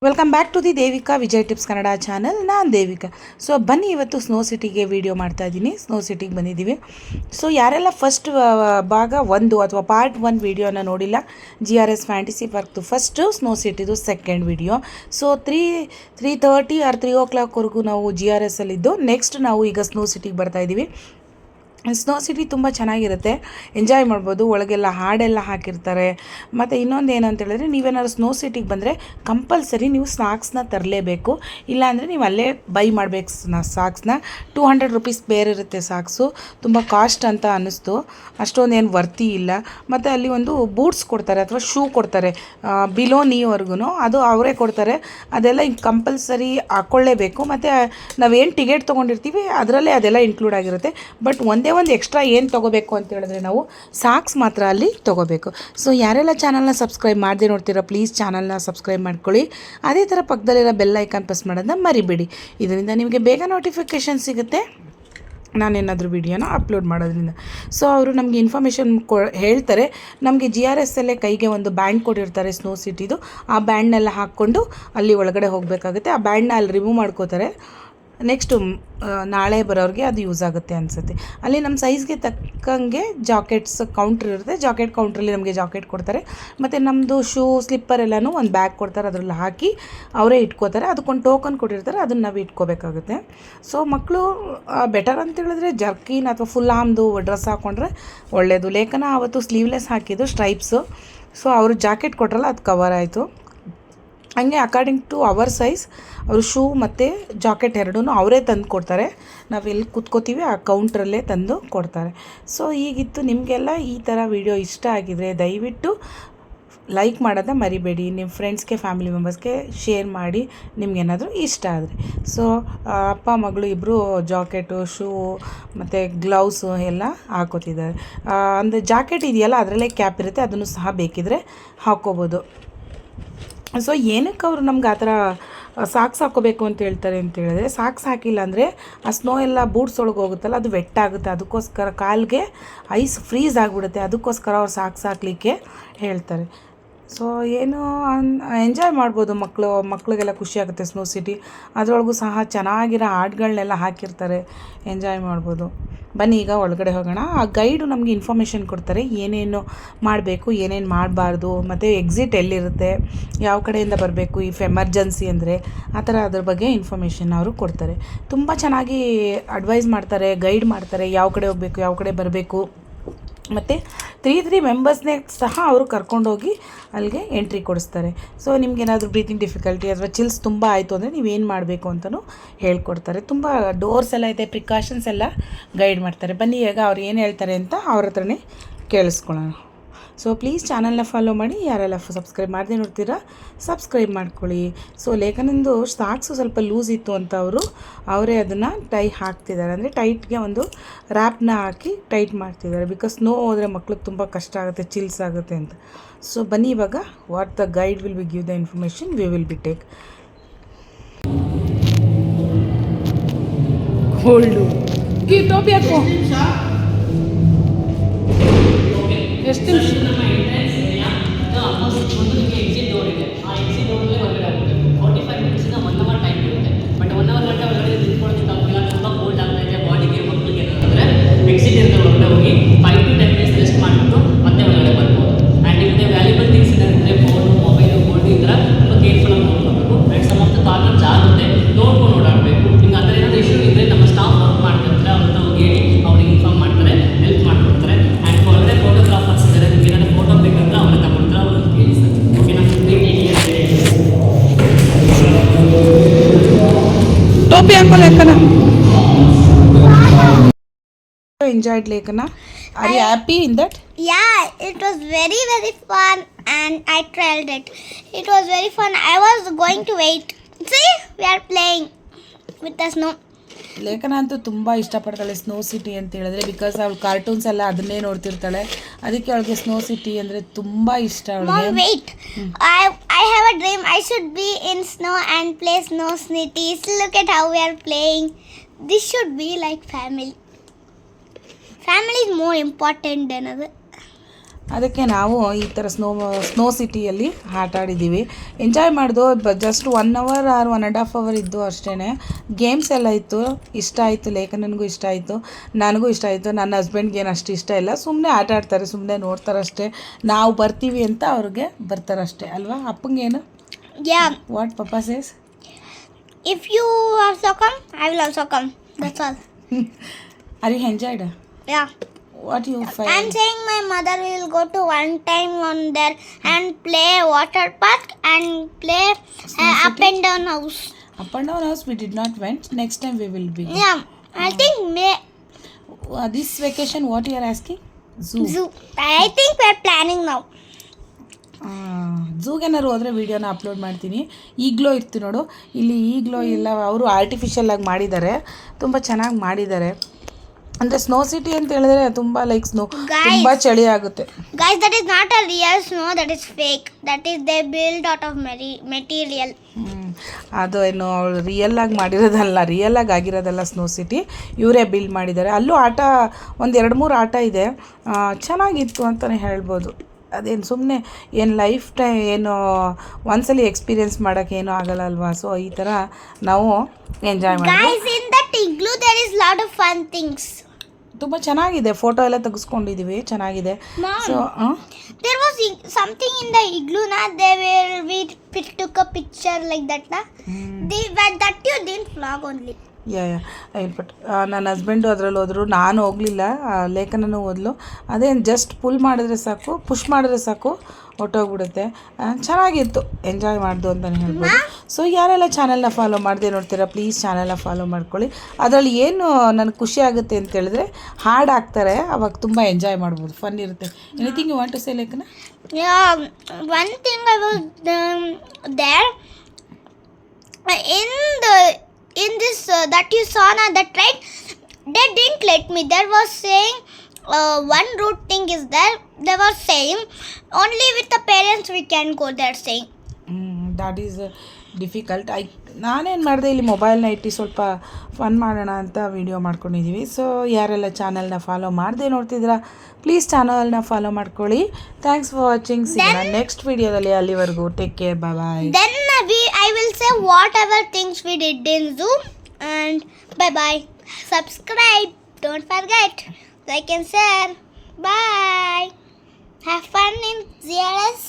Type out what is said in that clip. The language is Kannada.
Welcome back to the Devika Vijay tips Kannada channel. ನಾನು ದೇವಿಕಾ. ಸೊ ಬನ್ನಿ, ಇವತ್ತು ಸ್ನೋ ಸಿಟಿಗೆ ವಿಡಿಯೋ ಮಾಡ್ತಾ ಇದ್ದೀನಿ. ಸ್ನೋ ಸಿಟಿಗೆ ಬಂದಿದ್ದೀವಿ. ಸೊ ಯಾರೆಲ್ಲ ಫಸ್ಟ್ ಭಾಗ 1 ಅಥವಾ ಪಾರ್ಟ್ 1 ವಿಡಿಯೋನ ನೋಡಿಲ್ಲ, GRS ಫ್ಯಾಂಟಸಿ ಪಾರ್ಕ್ದು ಫಸ್ಟು, ಸ್ನೋ ಸಿಟಿದು ಸೆಕೆಂಡ್ ವಿಡಿಯೋ. ಸೊ 3:30 ಆರ್ 3 ಓ ಕ್ಲಾಕ್ವರೆಗೂ ನಾವು GRS ಅಲ್ಲಿದ್ದು, ನೆಕ್ಸ್ಟ್ ನಾವು ಈಗ ಸ್ನೋ ಸಿಟಿಗೆ ಬರ್ತಾಯಿದ್ದೀವಿ. ಸ್ನೋ ಸಿಟಿ ತುಂಬ ಚೆನ್ನಾಗಿರುತ್ತೆ, ಎಂಜಾಯ್ ಮಾಡ್ಬೋದು. ಒಳಗೆಲ್ಲ ಹಾಡೆಲ್ಲ ಹಾಕಿರ್ತಾರೆ. ಮತ್ತು ಇನ್ನೊಂದು ಏನು ಅಂತ ಹೇಳಿದ್ರೆ, ನೀವೇನಾದ್ರು ಸ್ನೋ ಸಿಟಿಗೆ ಬಂದರೆ ಕಂಪಲ್ಸರಿ ನೀವು ಸ್ನಾಕ್ಸ್ನ ತರಲೇಬೇಕು. ಇಲ್ಲಾಂದರೆ ನೀವು ಅಲ್ಲೇ ಬೈ ಮಾಡಬೇಕು ಸಾಕ್ಸ್ನ. 200 ರುಪೀಸ್ ಬೇರೆ ಇರುತ್ತೆ ಸಾಕ್ಸು. ತುಂಬ ಕಾಸ್ಟ್ ಅಂತ ಅನ್ನಿಸ್ತು, ಅಷ್ಟೊಂದೇನು ವರ್ತಿ ಇಲ್ಲ. ಮತ್ತು ಅಲ್ಲಿ ಒಂದು ಬೂಟ್ಸ್ ಕೊಡ್ತಾರೆ ಅಥವಾ ಶೂ ಕೊಡ್ತಾರೆ, ಬಿಲೋ ನೀವರೆಗೂ ಅದು ಅವರೇ ಕೊಡ್ತಾರೆ. ಅದೆಲ್ಲ ಹಿಂಗೆ ಕಂಪಲ್ಸರಿ ಹಾಕ್ಕೊಳ್ಳೇಬೇಕು. ಮತ್ತು ನಾವೇನು ಟಿಕೆಟ್ ತೊಗೊಂಡಿರ್ತೀವಿ ಅದರಲ್ಲೇ ಅದೆಲ್ಲ ಇನ್ಕ್ಲೂಡ್ ಆಗಿರುತ್ತೆ. ಬಟ್ ಒಂದೇ ಒಂದು ಎಕ್ಸ್ಟ್ರಾ ಏನು ತೊಗೋಬೇಕು ಅಂತ ಹೇಳಿದ್ರೆ, ನಾವು ಸಾಕ್ಸ್ ಮಾತ್ರ ಅಲ್ಲಿ ತೊಗೋಬೇಕು. ಸೊ ಯಾರೆಲ್ಲ ಚಾನಲ್ನ ಸಬ್ಸ್ಕ್ರೈಬ್ ಮಾಡದೆ ನೋಡ್ತೀರಾ, ಪ್ಲೀಸ್ ಚಾನಲ್ನ ಸಬ್ಸ್ಕ್ರೈಬ್ ಮಾಡ್ಕೊಳ್ಳಿ. ಅದೇ ಥರ ಪಕ್ಕದಲ್ಲಿರೋ ಬೆಲ್ ಐಕಾನ್ ಪ್ರೆಸ್ ಮಾಡೋದನ್ನ ಮರಿಬೇಡಿ. ಇದರಿಂದ ನಿಮಗೆ ಬೇಗ ನೋಟಿಫಿಕೇಷನ್ ಸಿಗುತ್ತೆ ನಾನೇನಾದರೂ ವಿಡಿಯೋನ ಅಪ್ಲೋಡ್ ಮಾಡೋದ್ರಿಂದ. ಸೊ ಅವರು ನಮಗೆ ಇನ್ಫಾರ್ಮೇಷನ್ ಹೇಳ್ತಾರೆ. ನಮಗೆ GRS ಅಲ್ಲೇ ಕೈಗೆ ಒಂದು ಬ್ಯಾಂಡ್ ಕೊಟ್ಟಿರ್ತಾರೆ ಸ್ನೋ ಸಿಟಿದು. ಆ ಬ್ಯಾಂಡ್ನೆಲ್ಲ ಹಾಕ್ಕೊಂಡು ಅಲ್ಲಿ ಒಳಗಡೆ ಹೋಗಬೇಕಾಗುತ್ತೆ. ಆ ಬ್ಯಾಂಡ್ನ ಅಲ್ಲಿ ರಿಮೂವ್ ಮಾಡ್ಕೋತಾರೆ. ನೆಕ್ಸ್ಟು ನಾಳೆ ಬರೋರಿಗೆ ಅದು ಯೂಸ್ ಆಗುತ್ತೆ ಅನಿಸುತ್ತೆ. ಅಲ್ಲಿ ನಮ್ಮ ಸೈಜ್ಗೆ ತಕ್ಕಂಗೆ ಜಾಕೆಟ್ಸ್ ಕೌಂಟ್ರ್ ಇರುತ್ತೆ. ಜಾಕೆಟ್ ಕೌಂಟ್ರಲ್ಲಿ ನಮಗೆ ಜಾಕೆಟ್ ಕೊಡ್ತಾರೆ. ಮತ್ತು ನಮ್ಮದು ಶೂ ಸ್ಲಿಪ್ಪರ್ ಎಲ್ಲನೂ ಒಂದು ಬ್ಯಾಗ್ ಕೊಡ್ತಾರೆ, ಅದರಲ್ಲಿ ಹಾಕಿ ಅವರೇ ಇಟ್ಕೋತಾರೆ. ಅದಕ್ಕೊಂದು ಟೋಕನ್ ಕೊಟ್ಟಿರ್ತಾರೆ, ಅದನ್ನು ನಾವು ಇಟ್ಕೋಬೇಕಾಗುತ್ತೆ. ಸೊ ಮಕ್ಕಳು ಬೆಟರ್ ಅಂತ ಹೇಳಿದ್ರೆ ಜರ್ಕಿನ್ ಅಥವಾ ಫುಲ್ ಆಮ್ದು ಡ್ರೆಸ್ ಹಾಕ್ಕೊಂಡ್ರೆ ಒಳ್ಳೆಯದು. ಲೇಖನ ಅವತ್ತು ಸ್ಲೀವ್ಲೆಸ್ ಹಾಕಿದ್ದು ಸ್ಟ್ರೈಪ್ಸು. ಸೊ ಅವರು ಜಾಕೆಟ್ ಕೊಟ್ರಲ್ಲ, ಅದು ಕವರ್ ಆಯಿತು. ಹಂಗೆ ಅಕಾರ್ಡಿಂಗ್ ಟು ಅವರ್ ಸೈಜ್ ಅವರು ಶೂ ಮತ್ತು ಜಾಕೆಟ್ ಎರಡೂ ಅವರೇ ತಂದು ಕೊಡ್ತಾರೆ. ನಾವು ಎಲ್ಲಿ ಕೂತ್ಕೋತೀವಿ ಆ ಕೌಂಟ್ರಲ್ಲೇ ತಂದು ಕೊಡ್ತಾರೆ. ಸೊ ಈಗಿತ್ತು. ನಿಮಗೆಲ್ಲ ಈ ಥರ ವಿಡಿಯೋ ಇಷ್ಟ ಆಗಿದರೆ ದಯವಿಟ್ಟು ಲೈಕ್ ಮಾಡೋದನ್ನ ಮರಿಬೇಡಿ. ನಿಮ್ಮ ಫ್ರೆಂಡ್ಸ್ಗೆ, ಫ್ಯಾಮಿಲಿ ಮೆಂಬರ್ಸ್ಗೆ ಶೇರ್ ಮಾಡಿ, ನಿಮ್ಗೇನಾದರೂ ಇಷ್ಟ ಆದರೆ. ಸೊ ಅಪ್ಪ ಮಗಳು ಇಬ್ಬರು ಜಾಕೆಟು, ಶೂ ಮತ್ತು ಗ್ಲೌಸು ಎಲ್ಲ ಹಾಕೋತಿದ್ದಾರೆ. ಅಂದರೆ ಜಾಕೆಟ್ ಇದೆಯಲ್ಲ, ಅದರಲ್ಲೇ ಕ್ಯಾಪ್ ಇರುತ್ತೆ, ಅದನ್ನು ಸಹ ಬೇಕಿದ್ರೆ ಹಾಕ್ಕೋಬೋದು. ಸೊ ಏನಕ್ಕೆ ಅವರು ನಮ್ಗೆ ಆ ಥರ ಸಾಕ್ಸ್ ಹಾಕ್ಕೋಬೇಕು ಅಂತ ಹೇಳ್ತಾರೆ ಅಂತ ಹೇಳಿದ್ರೆ, ಸಾಕ್ಸ್ ಹಾಕಿಲ್ಲ ಅಂದರೆ ಆ ಸ್ನೋ ಎಲ್ಲ ಬೂಟ್ಸ್ ಒಳಗೆ ಹೋಗುತ್ತಲ್ಲ, ಅದು ವೆಟ್ ಆಗುತ್ತೆ. ಅದಕ್ಕೋಸ್ಕರ ಕಾಲಿಗೆ ಐಸ್ ಫ್ರೀಸ್ ಆಗಿಬಿಡುತ್ತೆ. ಅದಕ್ಕೋಸ್ಕರ ಅವ್ರು ಸಾಕ್ಸ್ ಹಾಕಲಿಕ್ಕೆ ಹೇಳ್ತಾರೆ. ಸೊ ಏನು ಎಂಜಾಯ್ ಮಾಡ್ಬೋದು ಮಕ್ಕಳಿಗೆಲ್ಲ ಖುಷಿ ಆಗುತ್ತೆ ಸ್ನೋ ಸಿಟಿ. ಅದರೊಳಗೂ ಸಹ ಚೆನ್ನಾಗಿರೋ ಹಾಡುಗಳನ್ನೆಲ್ಲ ಹಾಕಿರ್ತಾರೆ, ಎಂಜಾಯ್ ಮಾಡ್ಬೋದು. ಬನ್ನಿ ಈಗ ಒಳಗಡೆ ಹೋಗೋಣ. ಆ ಗೈಡು ನಮಗೆ ಇನ್ಫಾರ್ಮೇಷನ್ ಕೊಡ್ತಾರೆ, ಏನೇನು ಮಾಡಬೇಕು, ಏನೇನು ಮಾಡಬಾರ್ದು, ಮತ್ತು ಎಕ್ಸಿಟ್ ಎಲ್ಲಿರುತ್ತೆ, ಯಾವ ಕಡೆಯಿಂದ ಬರಬೇಕು, ಇಫ್ ಎಮರ್ಜೆನ್ಸಿ ಅಂದರೆ ಆ ಥರ ಅದ್ರ ಬಗ್ಗೆ ಇನ್ಫಾರ್ಮೇಷನ್ ಅವರು ಕೊಡ್ತಾರೆ. ತುಂಬ ಚೆನ್ನಾಗಿ ಅಡ್ವೈಸ್ ಮಾಡ್ತಾರೆ, ಗೈಡ್ ಮಾಡ್ತಾರೆ, ಯಾವ ಕಡೆ ಹೋಗಬೇಕು, ಯಾವ ಕಡೆ ಬರಬೇಕು. ಮತ್ತು 3 ಮೆಂಬರ್ಸ್ನೇ ಸಹ ಅವರು ಕರ್ಕೊಂಡೋಗಿ ಅಲ್ಲಿಗೆ ಎಂಟ್ರಿ ಕೊಡಿಸ್ತಾರೆ. ಸೊ ನಿಮ್ಗೇನಾದರೂ ಬ್ರೀತಿಂಗ್ ಡಿಫಿಕಲ್ಟಿ ಅಥವಾ ಚಿಲ್ಸ್ ತುಂಬ ಆಯಿತು ಅಂದರೆ ನೀವೇನು ಮಾಡಬೇಕು ಅಂತಲೂ ಹೇಳ್ಕೊಡ್ತಾರೆ. ತುಂಬ ಡೋರ್ಸ್ ಎಲ್ಲ ಇದೆ, ಪ್ರಿಕಾಷನ್ಸ್ ಎಲ್ಲ ಗೈಡ್ ಮಾಡ್ತಾರೆ. ಬನ್ನಿ ಈಗ ಅವ್ರು ಏನು ಹೇಳ್ತಾರೆ ಅಂತ ಅವ್ರ ಹತ್ರನೇ ಕೇಳಿಸ್ಕೊಳ್ಳೋಣ. ಸೊ ಪ್ಲೀಸ್ ಚಾನಲ್ನ ಫಾಲೋ ಮಾಡಿ. ಯಾರೆಲ್ಲ ಸಬ್ಸ್ಕ್ರೈಬ್ ಮಾಡದೆ ನೋಡ್ತೀರಾ ಸಬ್ಸ್ಕ್ರೈಬ್ ಮಾಡ್ಕೊಳ್ಳಿ. ಸೊ ಲೇಖನಂದು ಸಾಕ್ಸು ಸ್ವಲ್ಪ ಲೂಸ್ ಇತ್ತು ಅಂತ ಅವರೇ ಅದನ್ನು ಹಾಕ್ತಿದ್ದಾರೆ. ಅಂದರೆ ಟೈಟ್ಗೆ ಒಂದು ರ್ಯಾಪ್ನ ಹಾಕಿ ಟೈಟ್ ಮಾಡ್ತಿದ್ದಾರೆ. ಬಿಕಾಸ್ ಸ್ನೋ ಹೋದರೆ ಮಕ್ಳಿಗೆ ತುಂಬ ಕಷ್ಟ ಆಗುತ್ತೆ, ಚಿಲ್ಸ್ ಆಗುತ್ತೆ ಅಂತ. ಸೊ ಬನ್ನಿ ಇವಾಗ what the guide will be give the information, we will be take. Hold ಟೋಪಿ ಹಾಕು. ಎಷ್ಟು ನಿಮಿಷ? ಎಕ್ಸಿಟ್ ಡೋರ್ ಇದೆ. ಆ ಎಕ್ಸಿಟ್ ಡೋರ್ಲ್ಲೇ ಹೊರಗಡೆ ಆಗುತ್ತೆ. 45 ಮಿನಿಟ್ಸಿಂದ 1 ಅವರ್ ಟೈಮ್ ಇರುತ್ತೆ. ಬಟ್ 1 ಅವರ್ ಗಂಟೆ ಹೊರಗಡೆ ನಿಂತ್ಕೊಳ್ಳೋದಕ್ಕಾಗಲ್ಲ, ತುಂಬ ಕೋಲ್ಡ್ ಆಗ್ತಾ ಇದೆ ಬಾಡಿಗೆ. ಮಕ್ಕಳಿಗೆ ಏನಂದರೆ ಎಕ್ಸಿಟ್ ಇರುತ್ತೆ, ಹೊರಗಡೆ ಹೋಗಿ 5 to 10 ಮಿನಿಟ್ಸ್ ರೆಸ್ಟ್ ಮಾಡಿಬಿಟ್ಟು ಮತ್ತೆ ಹೊರಗಡೆ ಬರ್ಬೋದು. ಆ್ಯಂಡ್ ನಿಮಗೆ ವ್ಯಾಲ್ಯೂಬಲ್ ಥಿಂಗ್ಸ್ ಇದೆ ಅಂದರೆ ಫೋನು, ಮೊಬೈಲು, ಗೋಲ್ಡು ಈ ಥರ ತುಂಬ ಕೇರ್ಫುಲ್ಲಾಗಿ ನೋಡ್ಕೋಬೇಕು. And some of the corner ಜಾರುತ್ತೆ, ನೋಡ್ಕೊಂಡು ಓಡಾಡಬೇಕು. ನಿಮ್ಗೆ ಆ ಥರ ಏನಾದರೂ ಇಶ್ಯೂ ಇದ್ದರೆ ನಮ್ಮ ಸ್ಟಾಫ್ ವರ್ಕ್ ಮಾಡ್ತಿರ್ತಾರೆ, ಅವ್ರನ್ನ ಹೋಗಿ ಹೇಳಿ ಅವ್ರಿಗೆ ಇನ್ಫಾರ್ಮ್ ಮಾಡ್ತಾರೆ, ಹೆಲ್ಪ್ ಮಾಡಿಕೊಡ್ತಾರೆ. ಆ್ಯಂಡ್ ಒಳಗಡೆ ಫೋಟೋಗ್ರಾಫರ್ಸ್ ಇದ್ದಾರೆ, ನಿಮ್ಗೆ ಏನಾದರೂ ಫೋಟೋ ಬೇಕಂದ್ರೆ ಅವ್ರನ್ನ ತಗೊಳ್ತಾರೆ, ಅವ್ರನ್ನ ಕೇಳಿ ಸರ್. ಓಕೆನಾ? ಟೋಪಿ ಹಾಕೋ ಲೇಖನ. Enjoyed Lekana? Are you happy in that? Yeah, it was very fun and I tried it. It was very fun. I was going to wait. See, we are playing with the snow. ಲೇಖನ ಅಂತೂ ತುಂಬ ಇಷ್ಟಪಡ್ತಾಳೆ ಸ್ನೋ ಸಿಟಿ ಅಂತ ಹೇಳಿದ್ರೆ. ಬಿಕಾಸ್ ಅವಳು ಕಾರ್ಟೂನ್ಸ್ ಎಲ್ಲ ಅದನ್ನೇ ನೋಡ್ತಿರ್ತಾಳೆ, ಅದಕ್ಕೆ ಅವಳಿಗೆ ಸ್ನೋ ಸಿಟಿ ಅಂದರೆ ತುಂಬ ಇಷ್ಟ. Mom, wait. I have a dream. I should be in snow and play snow cities. Look at how we are playing. This should be like family. Family is more important than other. ಅದಕ್ಕೆ ನಾವು ಈ ಥರ ಸ್ನೋ ಸಿಟಿಯಲ್ಲಿ ಆಟ ಆಡಿದ್ದೀವಿ. ಎಂಜಾಯ್ ಮಾಡಿದೋ ಜಸ್ಟ್ 1 ಅವರ್ ಆರ್ 1.5 ಅವರ್ ಇದ್ದು ಅಷ್ಟೇ. ಗೇಮ್ಸ್ ಎಲ್ಲ ಇತ್ತು, ಇಷ್ಟ ಆಯಿತು, ಲೇಖನನಿಗೂ ಇಷ್ಟ ಆಯಿತು, ನನಗೂ ಇಷ್ಟ ಆಯಿತು. ನನ್ನ ಹಸ್ಬೆಂಡ್ಗೆ ಏನು ಅಷ್ಟು ಇಷ್ಟ ಇಲ್ಲ, ಸುಮ್ಮನೆ ಆಟ ಆಡ್ತಾರೆ, ಸುಮ್ಮನೆ ನೋಡ್ತಾರಷ್ಟೇ. ನಾವು ಬರ್ತೀವಿ ಅಂತ ಅವ್ರಿಗೆ ಬರ್ತಾರಷ್ಟೇ ಅಲ್ವಾ? ಅಪ್ಪಂಗೇನು? Yeah. What papa says? If you also come, I will also come. That's all. Are you enjoyed? Yeah. What you I'm fine? saying my mother will go to one time on there and play water park and play up and down house. Up and down house we did not went. Next time we will be. Yeah. I think This vacation what you are asking? zoo. I think we are planning now. ಝೂಗೇನಾದ್ರು ಹೋದರೆ ವೀಡಿಯೋನ ಅಪ್ಲೋಡ್ ಮಾಡ್ತೀನಿ. ಈಗ್ಲೋ ಇರ್ತೀವಿ ನೋಡು, ಇಲ್ಲಿ ಈಗ್ಲೋ ಎಲ್ಲ ಅವರು ಆರ್ಟಿಫಿಷಿಯಲ್ ಆಗಿ ಮಾಡಿದ್ದಾರೆ, ತುಂಬ ಚೆನ್ನಾಗಿ ಮಾಡಿದ್ದಾರೆ. ಅಂದರೆ ಸ್ನೋ ಸಿಟಿ ಅಂತ ಹೇಳಿದ್ರೆ ತುಂಬ ಲೈಕ್ ಸ್ನೋ, ತುಂಬ ಚಳಿ ಆಗುತ್ತೆ. Guys, that is not a real snow, that is fake. That is they built out of material. ಅದು ಏನು ಅವಳು ರಿಯಲ್ ಆಗಿ ಮಾಡಿರೋದಲ್ಲ, ರಿಯಲ್ ಆಗಿ ಆಗಿರೋದಲ್ಲ ಸ್ನೋ ಸಿಟಿ, ಇವರೇ ಬಿಲ್ಡ್ ಮಾಡಿದ್ದಾರೆ. ಅಲ್ಲೂ ಆಟ ಒಂದು 2-3 ಆಟ ಇದೆ, ಚೆನ್ನಾಗಿತ್ತು ಅಂತಲೇ ಹೇಳ್ಬೋದು. ಅದೇನು ಸುಮ್ಮನೆ ಏನು ಲೈಫ್ ಟೈಮ್ ಏನು ಒಂದ್ಸಲಿ ಎಕ್ಸ್ಪೀರಿಯೆನ್ಸ್ ಮಾಡೋಕ್ಕೆ ಏನೂ ಆಗಲ್ಲ ಅಲ್ವಾ? ಸೊ ಈ ಥರ ನಾವು ಎಂಜಾಯ್ ಮಾಡಿ. Guys, in that igloo there is lot of fun things. ತುಂಬ ಚೆನ್ನಾಗಿದೆ, ಫೋಟೋ ಎಲ್ಲ ತೆಗೆಸ್ಕೊಂಡಿದ್ದೀವಿ, ಚೆನ್ನಾಗಿದೆ. So There was something in the igloo, na? We took a picture like that, na? That you didn't vlog only. Yeah but ನನ್ನ ಹಸ್ಬೆಂಡು ಅದರಲ್ಲಿ ಹೋದ್ರು, ನಾನು ಹೋಗಲಿಲ್ಲ, ಲೇಖನೂ ಹೋದ್ಲು. ಅದೇನು ಜಸ್ಟ್ ಪುಷ್ ಮಾಡಿದ್ರೆ ಸಾಕು ಹೊಟ್ಟೋಗ್ಬಿಡುತ್ತೆ. ಚೆನ್ನಾಗಿತ್ತು, ಎಂಜಾಯ್ ಮಾಡ್ದು ಅಂತಲೇ ಹೇಳ್ಬೋದು. ಸೊ ಯಾರೆಲ್ಲ ಚಾನಲ್ನ ಫಾಲೋ ಮಾಡದೆ ನೋಡ್ತೀರಾ, ಪ್ಲೀಸ್ ಚಾನಲ್ನ ಫಾಲೋ ಮಾಡ್ಕೊಳ್ಳಿ. ಅದರಲ್ಲಿ ಏನು ನನಗೆ ಖುಷಿ ಆಗುತ್ತೆ ಅಂತ ಹೇಳಿದ್ರೆ ಹಾಡು ಹಾಕ್ತಾರೆ, ಅವಾಗ ತುಂಬ ಎಂಜಾಯ್ ಮಾಡ್ಬೋದು, ಫನ್ ಇರುತ್ತೆ. Anything you want to say Lekhana? Yeah, one thing I was there in this that you saw na, that right, they didn't let me. There was saying one route thing is there. They were saying only with the parents we can go. They're saying that is difficult. ನಾನೇನು ಮಾಡಿದೆ, ಇಲ್ಲಿ ಮೊಬೈಲ್ನ ಇಟ್ಟು ಸ್ವಲ್ಪ ಫನ್ ಮಾಡೋಣ ಅಂತ ವೀಡಿಯೋ ಮಾಡ್ಕೊಂಡಿದ್ದೀವಿ. ಸೊ ಯಾರೆಲ್ಲ ಚಾನಲ್ನ ಫಾಲೋ ಮಾಡದೆ ನೋಡ್ತಿದ್ದೀರಾ, ಪ್ಲೀಸ್ ಚಾನಲ್ನ ಫಾಲೋ ಮಾಡ್ಕೊಳ್ಳಿ. Thanks for watching. ಸಿಗೋಣ ನೆಕ್ಸ್ಟ್ ವೀಡಿಯೋದಲ್ಲಿ. ಅಲ್ಲಿವರೆಗೂ take care, bye bye. Then I will say whatever things we did in Zoom, and bye bye. Subscribe, don't forget, like and share. Bye. Have fun in ZRS.